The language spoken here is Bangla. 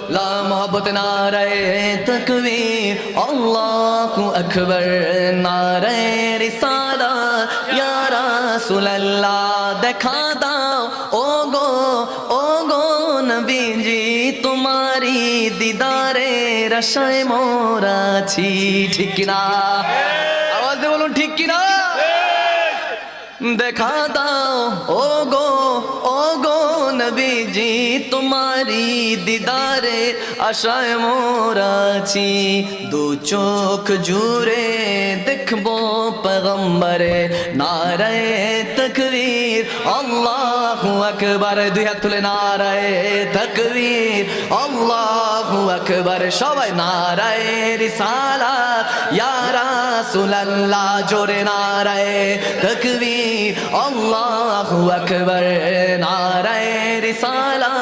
লা মোহব্বত নারায়ে তাকবীর আল্লাহু আকবার নারায়ে রিসালাত ইয়া রাসূলুল্লাহ দেখা দাও ও গো নবীজি তোমারি দিদারে আশায় মোরা আছি ঠিক না আওয়াজ দিয়ে বলুন ঠিক কি না দেখা দাও ও গো নবীজি তোমারি দিদারে আশায় মোরা আছি দু চোখ জুড়ে দেখবো পয়গম্বরে নারায়ে তাকবীর আল্লাহু আকবার দুই হাত তুলে নারায়ে তাকবীর আল্লাহু আকবার সবাই নারায়ে রিসালাত ইয়া রাসূলুল্লাহ জোরে নারায়ে তাকবীর আল্লাহু আকবার নারায়ে রিসালাত